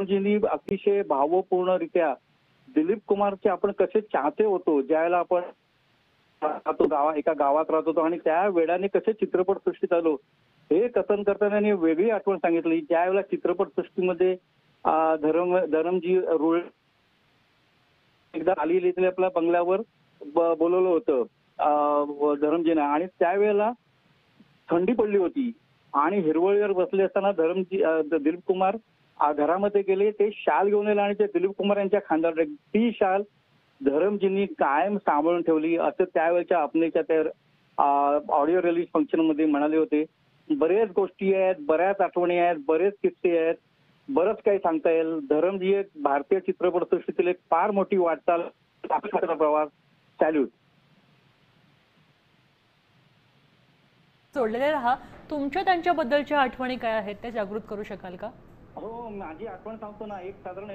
धरमजींनी अतिशय भावपूर्णरित्या दिलीप कुमारचे आपण कसे चाहते होतो, ज्यावेळेला आपण एका गावात राहत होतो आणि त्या वेळाने कसे चित्रपट सृष्टीत आलो हे कथन करताना त्यांनी वेगळी आठवण सांगितली. ज्यावेळेला चित्रपट सृष्टीमध्ये धरमजी रुळ एकदा आलेले आपल्या बंगल्यावर बोलवलं होतं धरमजींना आणि त्यावेळेला थंडी पडली होती आणि हिरवळीवर बसले असताना दिलीप कुमार घरामध्ये गेले, ते शाल घेऊन आले आणि ते दिलीप कुमार यांच्या खांद्यावर ती शाल धरमजींनी कायम सांभाळून ठेवली असं त्यावेळेच्या आपणच्या त्या ऑडिओ रिलीज फंक्शन मध्ये म्हणाले होते. बरेच गोष्टी आहेत, बऱ्याच आठवणी आहेत, बरेच किस्से आहेत, बरंच काही सांगता येईल. धरमजी एक भारतीय चित्रपट सृष्टीतील एक फार मोठी वाटचाल प्रवास. सॅल्यूट. जोडलेले राहा. तुमच्या त्यांच्याबद्दलच्या आठवणी काय आहेत त्या जागृत करू शकाल का? हो, माझी आठवण सांगतो ना. एक साधारण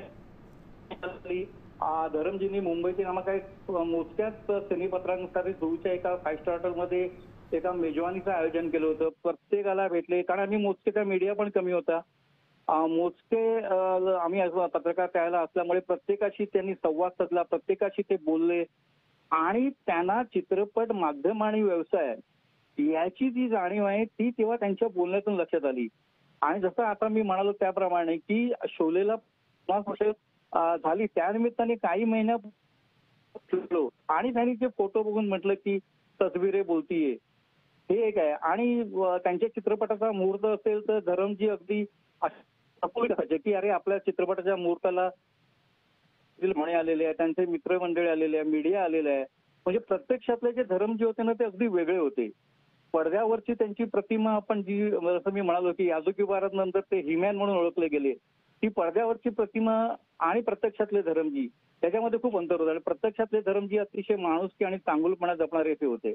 धरमजींनी मुंबईतील आम्हाला काही मोजक्याच सिनेपत्रांसाठी जुहूच्या एका 5 स्टार हॉटेलमध्ये एका मेजवानीचं आयोजन केलं होतं. प्रत्येकाला भेटले, कारण आम्ही मोजके त्या मीडिया पण कमी होता, मोजके आम्ही पत्रकार त्याला असल्यामुळे प्रत्येकाशी त्यांनी संवाद साधला, प्रत्येकाशी ते बोलले आणि त्यांना चित्रपट माध्यम आणि व्यवसाय याची जी जाणीव आहे ती तेव्हा त्यांच्या बोलण्यातून लक्षात आली. आणि जसं आता मी म्हणालो त्याप्रमाणे की शोलेला 50 वर्ष झाली, त्यानिमित्ताने काही महिन्या आणि त्यांनी ते फोटो बघून म्हटलं की तस्वीरे बोलतीये, हे एक आहे. आणि त्यांच्या चित्रपटाचा मुहूर्त असेल तर धरमजी अगदी असायचे की अरे आपल्या चित्रपटाच्या मुहूर्ताला म्हणे आलेले आहे, त्यांचे मित्रमंडळी आलेले आहे, मीडिया आलेले आहे. म्हणजे प्रत्यक्षातले जे धरमजी होते ना ते अगदी वेगळे होते. पडद्यावरची त्यांची प्रतिमा आपण जी जसं मी म्हणालो की यादुकी भारत नंतर ते हिमॅन म्हणून ओळखले गेले, ती पडद्यावरची प्रतिमा आणि प्रत्यक्षातले धरमजी त्याच्यामध्ये खूप अंतर होतं. आणि प्रत्यक्षातले धरमजी अतिशय माणुसकी आणि चांगुलपणा जपणारे ते होते.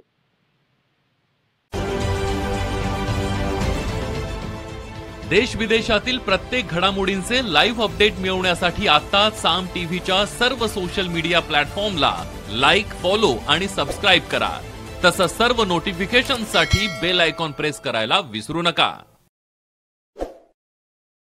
देश विदेशातील प्रत्येक घडामोडींचे लाईव्ह अपडेट मिळवण्यासाठी आता साम टीव्हीच्या सर्व सोशल मीडिया प्लॅटफॉर्मला लाईक, फॉलो आणि सबस्क्राईब करा. तसंच सर्व नोटिफिकेशनसाठी बेल आयकॉन प्रेस करायला विसरू नका.